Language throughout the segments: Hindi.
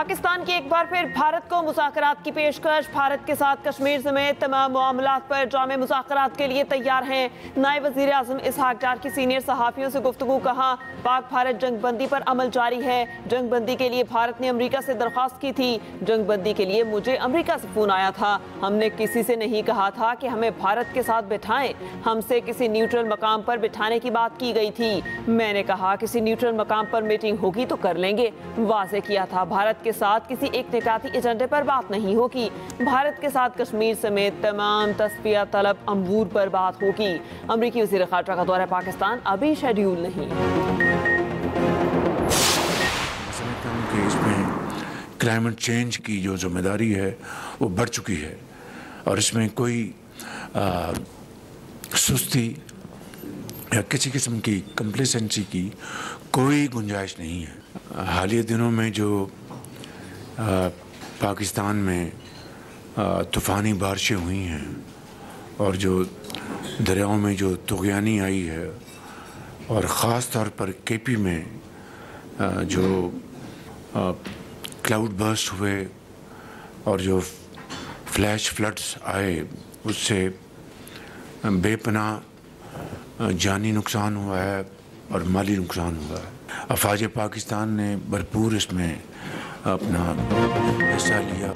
पाकिस्तान की एक बार फिर भारत को मुज़ाकरात की पेशकश। भारत के साथ कश्मीर समेत तमाम मामलात पर जामे मुज़ाकरात के लिए तैयार हैं। नायब वज़ीर आज़म इसहाक डार की सीनियर सहाफ़ियों से गुफ्तगू। कहा, पाक भारत जंगबंदी पर अमल जारी है। जंगबंदी के लिए भारत ने अमरीका से दरख्वास्त की थी। जंगबंदी के लिए मुझे अमरीका से फ़ोन आया था। हमने किसी से नहीं कहा था कि हमें भारत के साथ बिठाएं। हमसे किसी न्यूट्रल मकाम पर बिठाने की बात की गई थी। मैंने कहा किसी न्यूट्रल मकाम पर मीटिंग होगी तो कर लेंगे। वाज़ेह किया था, भारत के साथ किसी एक निकाती एजेंडे पर बात नहीं होगी। भारत के साथ कश्मीर समेत तमाम तस्फिया तलब अमूर पर बात होगी। अमरीकी वज़ीर ख़ारजा का दौरा पाकिस्तान अभी शेड्यूल नहीं। इसमें क्लाइमेट चेंज की जो जिम्मेदारी है वो बढ़ चुकी है और इसमें कोई सुस्ती या किसी किस्म की कंप्लेसेंसी की कोई गुंजाइश नहीं है। हालिया दिनों में जो पाकिस्तान में तूफ़ानी बारिशें हुई हैं और जो दरियाओं में जो तुग़यानी आई है और ख़ास तौर पर केपी में जो क्लाउड बर्स्ट हुए और जो फ्लैश फ्लड्स आए, उससे बेपनाह जानी नुकसान हुआ है और माली नुकसान हुआ है। अफ़वाज पाकिस्तान ने भरपूर इसमें अपना हिस्सा लिया।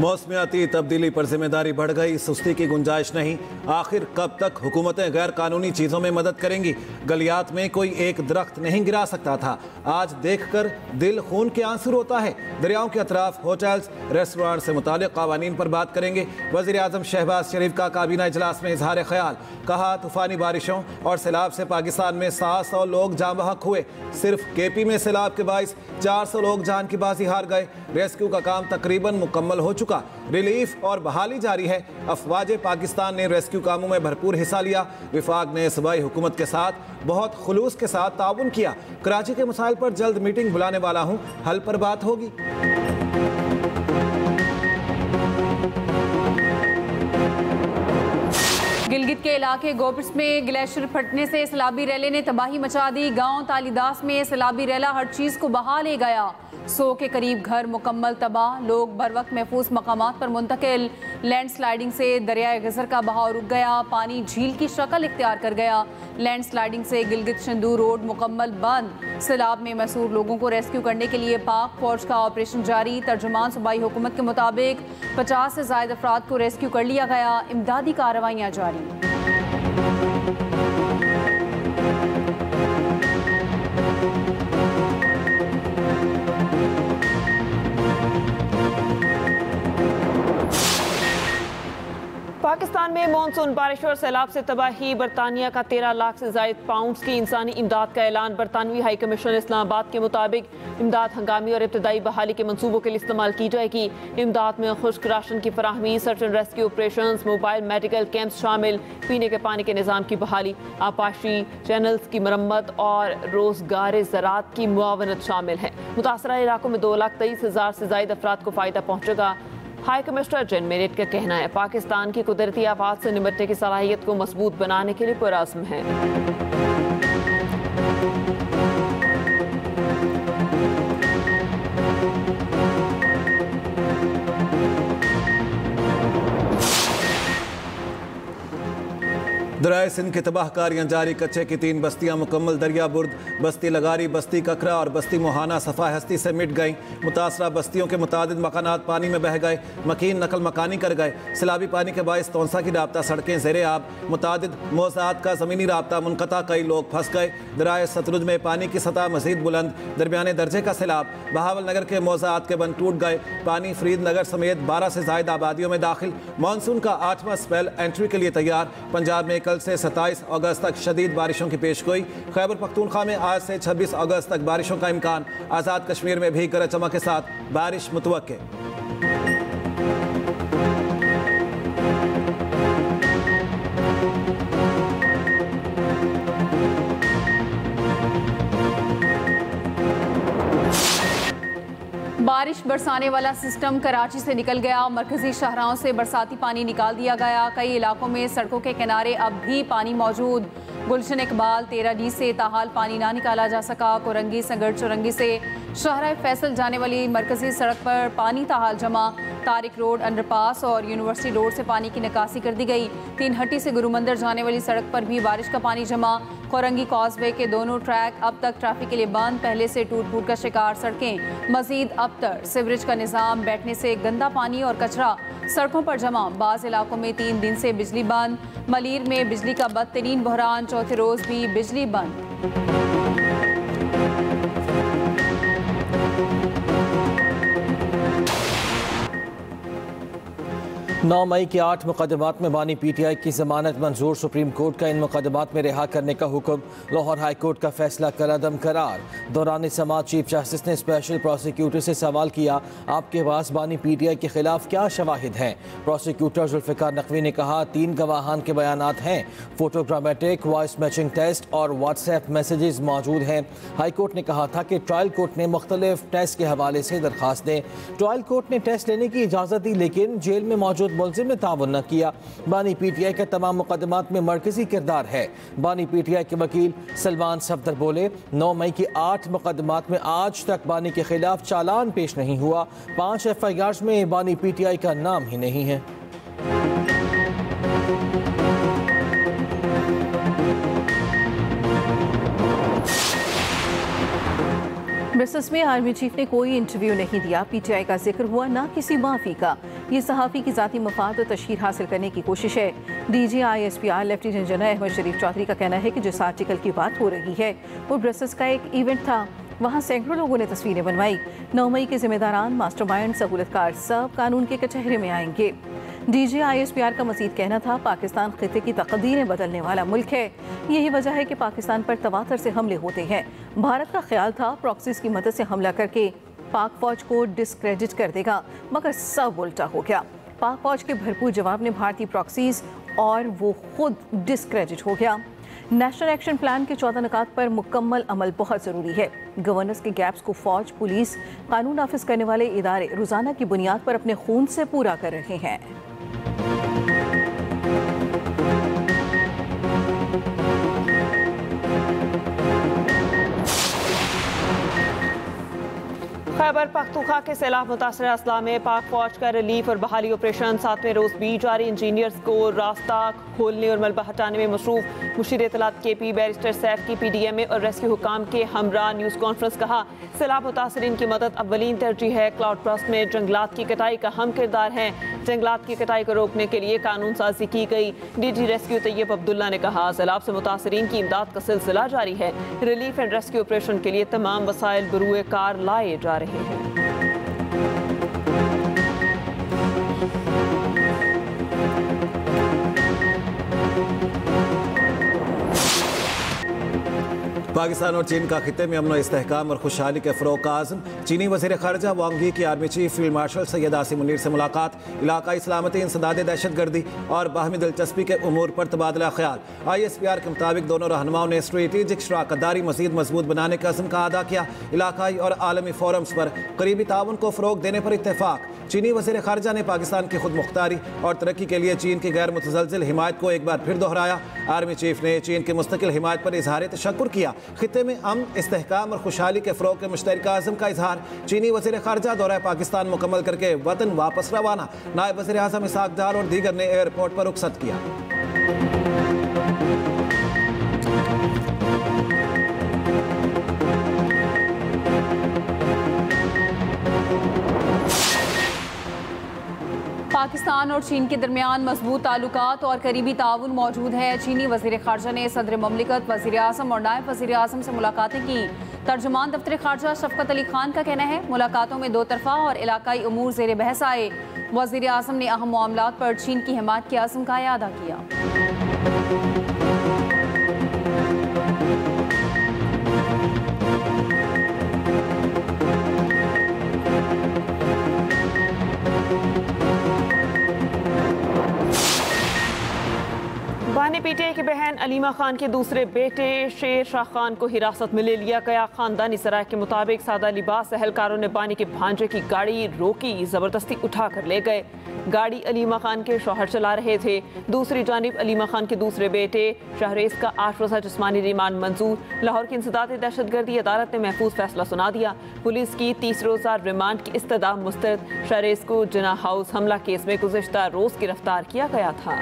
मौसमियाती तब्दीली पर जिम्मेदारी बढ़ गई, सुस्ती की गुंजाइश नहीं। आखिर कब तक हुकूमतें गैर कानूनी चीज़ों में मदद करेंगी? गलियात में कोई एक दरख्त नहीं गिरा सकता था, आज देखकर दिल खून के आंसू रोता है। दरियाओं के अतराफ होटल्स रेस्टोरेंट से मुतालिक कावानीन पर बात करेंगे। वज़ीर आज़म शहबाज शरीफ का काबीना इजलास में इजहार ख्याल। कहा, तूफ़ानी बारिशों और सैलाब से पाकिस्तान में 700 लोग जाँ बहक हुए। सिर्फ केपी में सैलाब के बाइस 400 लोग जान की बाजी हार गए। रेस्क्यू का काम तकरीबन मुकम्मल हो चुका, रिलीफ और बहाली जारी है। अफवाज पाकिस्तान ने रेस्क्यू कामों में भरपूर हिस्सा लिया। विफाक ने सूबाई हुकूमत के साथ बहुत खुलूस के साथ ताउन किया। कराची के मसाइल पर जल्द मीटिंग बुलाने वाला हूँ, हल पर बात होगी। गिलगित के इलाके गोपिस में ग्लेशियर फटने से सैलाबी रैले ने तबाही मचा दी। गांव तालीदास में सैलाबी रैला हर चीज़ को बहा ले गया। 100 के करीब घर मुकम्मल तबाह, लोग बर वक्त महफूज मकामात पर मुंतकिल। लैंड स्लाइडिंग से दरियाए गजर का बहाव रुक गया, पानी झील की शक्ल इख्तियार कर गया। लैंड स्लाइडिंग से गिलगित शंदू रोड मुकम्मल बंद। सैलाब में मसूर लोगों को रेस्क्यू करने के लिए पाक फौज का ऑपरेशन जारी। तर्जुमान सूबाई हुकूमत के मुताबिक 50 से ज़ायद अफराद को रेस्क्यू कर लिया गया। इमदादी कार्रवाइयाँ जारी। पाकिस्तान में मानसून बारिश और सैलाब से तबाही। बरतानिया का 13 लाख से ज़ायद पाउंड्स की इंसानी इमदाद का ऐलान। बरतानवी हाई कमीशन इस्लामाबाद के मुताबिक इमदाद हंगामी और इब्तदाई बहाली के मनसूबों के लिए इस्तेमाल की जाएगी। इमदाद में खुश्क राशन की फराहमी, search and rescue operation, mobile medical camps शामिल, पीने के पानी के निज़ाम की बहाली, आपाशी चैनल्स की मरम्मत और रोजगार ज़राअत की मुआवनत शामिल है। मुतासरा इलाकों में 2,23,000 से ज़ायद अफराद को फ़ायदा पहुँचेगा। हाई कमिश्नर जेन मेरिट का कहना है, पाकिस्तान की कुदरती आफात से निपटने की सलाहियत को मजबूत बनाने के लिए पुरअज़्म है। दरियाए सिंध की तबाहकारियाँ जारी। कच्चे की 3 बस्तियाँ मुकम्मल दरिया बुर्द, बस्ती लगारी, बस्ती ककरा और बस्ती मोहाना सफ़ा हस्ती से मिट गईं। मुतासरा बस्तियों के मुतादिद मकानात पानी में बह गए, मकीन नकल मकानी कर गए। सैलाबी पानी के बायस तौंसा की राब्ता सड़कें ज़ेरे आब, मुतादिद मौज़ात का ज़मीनी राब्ता मुनक़ता, कई लोग फंस गए। दरियाए सतलुज में पानी की सतह मज़ीद बुलंद, दरमियाने दर्जे का सैलाब। बहावल नगर के मौज़ात के बंद टूट गए, पानी फरीद नगर समेत 12 से ज़ायद आबादियों में दाखिल। मानसून का 8वां स्पेल एंट्री के लिए तैयार। पंजाब में कल से 27 अगस्त तक शदीद बारिशों की पेशगोई। खैबर पख्तूनख्वा में आज से 26 अगस्त तक बारिशों का इम्कान। आज़ाद कश्मीर में भी गरज चमक के साथ बारिश मुतवक्के। बारिश बरसाने वाला सिस्टम कराची से निकल गया। मरकजी शाहराहों से बरसाती पानी निकाल दिया गया। कई इलाकों में सड़कों के किनारे अब भी पानी मौजूद। गुलशन इकबाल 13D से ताहाल पानी ना निकाला जा सका। कोरंगी संगड़ चौरंगी से शाहराह फैसल जाने वाली मरकजी सड़क पर पानी ताहाल जमा। तारिक रोड, अंडरपास और यूनिवर्सिटी रोड से पानी की निकासी कर दी गई। 3 हट्टी से गुरुमंदिर जाने वाली सड़क पर भी बारिश का पानी जमा। कोरंगी कॉजवे के दोनों ट्रैक अब तक ट्रैफिक के लिए बंद। पहले से टूट फूट का शिकार सड़कें मजीद अबतर। सीवरेज का निज़ाम बैठने से गंदा पानी और कचरा सड़कों पर जमा। बाज़ इलाकों में 3 दिन से बिजली बंद। मलीर में बिजली का बदतरीन बहरान, चौथे रोज भी बिजली बंद। 9 मई के 8 मुकदमात में बानी PTI की जमानत मंजूर। सुप्रीम कोर्ट का इन मुकदमात में रिहा करने का हुक्म। लाहौर हाई कोर्ट का फैसला कलअदम करार। दौरान समाअत चीफ जस्टिस ने स्पेशल प्रोसिक्यूटर से सवाल किया, आपके पास बानी PTI के खिलाफ क्या शवाहिद हैं? प्रोसिक्यूटर जुल्फ़िकार नकवी ने कहा, 3 गवाहान के बयानात हैं, फोटोग्रामेटिक, वॉइस मैचिंग टेस्ट और व्हाट्सएप मैसेजेस मौजूद हैं। हाई कोर्ट ने कहा था कि ट्रायल कोर्ट ने मुख्तलिफ टेस्ट के हवाले से दरख्वास्त दें। ट्रायल कोर्ट ने टेस्ट लेने की इजाज़त दी, लेकिन जेल में मौजूद मुलजिम ने तावन न किया। बानी PTI का तमाम मुकदमात में मरकजी किरदार है। बानी PTI के वकील सलमान सफदर बोले, 9 मई के 8 मुकदमात में आज तक बानी के खिलाफ चालान पेश नहीं हुआ। 5 FIRs में बानी PTI का नाम ही नहीं है। ब्रसेल्स में आर्मी चीफ ने कोई इंटरव्यू नहीं दिया। PTI का जिक्र हुआ, ना किसी माफी का। ये सहाफ़ी की ज़ाती मफाद और तशहीर हासिल करने की कोशिश है। DG ISPR lieutenant general Ahmed Sharif Chaudhry का कहना है कि जिस आर्टिकल की बात हो रही है वो ब्रसेल्स का एक इवेंट था। वहाँ सैकड़ों लोगों ने तस्वीरें बनवाई। 9 मई के जिम्मेदारान, मास्टरमाइंड, सहूलतकार सब कानून के कचहरे में आएंगे। DG ISPR का मज़ीद कहना था, पाकिस्तान खिते की तकदीरें बदलने वाला मुल्क है। यही वजह है कि पाकिस्तान पर तवातर से हमले होते हैं। भारत का ख्याल था प्रॉक्सीज की मदद से हमला करके पाक फौज को डिस्क्रेडिट कर देगा, मगर सब उल्टा हो गया। पाक फौज के भरपूर जवाब ने भारतीय प्रॉक्सीज और वो खुद डिस्क्रेडिट हो गया। नेशनल एक्शन प्लान के 14 नुकात पर मुकम्मल अमल बहुत ज़रूरी है। गवर्नेंस के गैप्स को फौज, पुलिस, कानून नाफिज करने वाले इदारे रोज़ाना की बुनियाद पर अपने खून से पूरा कर रहे हैं। खैबर पख्तूनख्वा के सैलाब मुतासर अजला में पाक फौज का रिलीफ और बहाली ऑपरेशन 7वें रोज भी जारी। इंजीनियर्स को रास्ता खोलने और मलबा हटाने में मसरूफ। मुशीर इत्तलात KP बैरिस्टर सैफ की PDMA और रेस्क्यू हुकाम के हमरा न्यूज़ कॉन्फ्रेंस। कहा, सैलाब मुतासरीन की मदद अव्वलीन तरजीह है। क्लाउड बर्स्ट में जंगलात की कटाई का अहम किरदार है। जंगलात की कटाई को रोकने के लिए कानून साजी की गई। DG रेस्क्यू तैयब अब्दुल्ला ने कहा, सैलाब से मुतासरीन की इमदाद का सिलसिला जारी है। रिलीफ एंड रेस्क्यू ऑपरेशन के लिए तमाम वसाइल बरूए कार लाए जा रहे हैं। पाकिस्तान और चीन का खिते में अमन इस्तेहकाम और खुशहाली के फ़रोग़ का आज़म। चीनी वज़ीर ख़ारजा वांग यी की army chief field marshal Syed Asim Munir से मुलाकात। इलाकाई सलामती, इंसदाद दहशतगर्दी और बाहमी दिलचस्पी के उमूर पर तबादला ख्याल। ISPR के मुताबिक दोनों रहनुमाओं ने स्ट्रेटेजिक शराकतदारी मज़ीद मजबूत बनाने का अज़्म का अदा किया। इलाकाई और आलमी फोरम्स पर करीबी ताउन को फ़रोग़ देने पर इत्तेफाक। चीनी वज़ीर ख़ारजा ने पाकिस्तान की खुद मुख्तारी और तरक्की के लिए चीन की गैर मुतज़लज़िल हिमायत को एक बार फिर दोहराया। आर्मी चीफ ने चीन की मुस्तकिल हिमायत पर इजहार तशक्कुर किया। खिते में अमन, इस्तेहकाम और खुशहाली के फ़रोग़ के मुश्तरका आज़म का इजहार। चीनी वज़ीर ख़ारजा दौरा पाकिस्तान मुकम्मल करके वतन वापस रवाना। नायब वज़ीर आज़म इसहाक़ डार और दीगर ने एयरपोर्ट पर रुखसत किया। पाकिस्तान और चीन के दरमियान मजबूत ताल्लुकात और करीबी ताउन मौजूद है। चीनी वज़ीर ख़ारजा ने सदर ममलिकत, वज़ीर आज़म और नायब वज़ीर आज़म से मुलाकातें की। तर्जुमान दफ्तर ख़ारजा शफ़क़त अली खान का कहना है, मुलाकातों में 2 तरफ़ा और इलाकाई उमूर ज़ेर बहस आए। वज़ीर आज़म ने अहम मामलात पर चीन की हिमायत के आज़म का इआदा किया। बानी ने पीटीआई की बहन अलीमा खान के दूसरे बेटे शेर शाह खान को हिरासत में ले लिया गया। खानदानी सराय के मुताबिक सादा लिबास एहलकारों ने बानी के भांजे की गाड़ी रोकी, जबरदस्ती उठा कर ले गए। गाड़ी अलीमा खान के शौहर चला रहे थे। दूसरी जानिब अलीमा खान के दूसरे बेटे शहरेज का 8 रोज़ा जिस्मानी रिमांड मंजूर। लाहौर की इंसदाद दहशतगर्दी अदालत ने महफूज फैसला सुना दिया। पुलिस की 30 रोज़ा रिमांड की इस्तदा मुस्तरद। शहरेज को जिना हाउस हमला केस में गुज़िश्ता रोज़ गिरफ्तार किया गया था।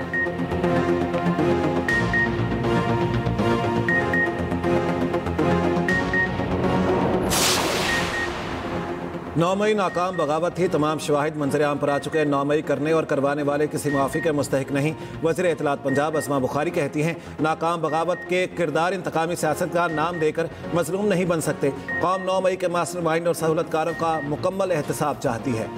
9 मई नाकाम बगावत थी। तमाम शवाहिद मंजर आम पर आ चुके हैं। 9 मई करने और करवाने वाले किसी मुआफ़ी के मुस्तहिक नहीं। वज़ीर इत्तलात पंजाब अस्मा बुखारी कहती हैं, नाकाम बगावत के किरदार इंतकामी सियासत का नाम देकर मजलूम नहीं बन सकते। कौम 9 मई के मास्टरमाइंड और सहूलतकारों का मुकम्मल एहतसाब चाहती है।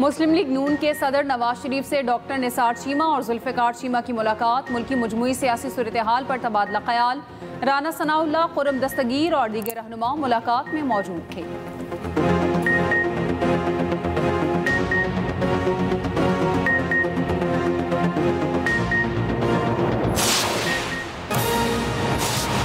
मुस्लिम लीग नून के सदर नवाज शरीफ से डॉक्टर निसार चीमा और जुल्फ़िकार चीमा की मुलाकात। मुल्की मजमूई सियासी सूरत हाल पर तबादला ख्याल। राना सनाउल्लाह, खुर्रम दस्तगीर और दीगर रहनुमा मुलाकात में मौजूद थे।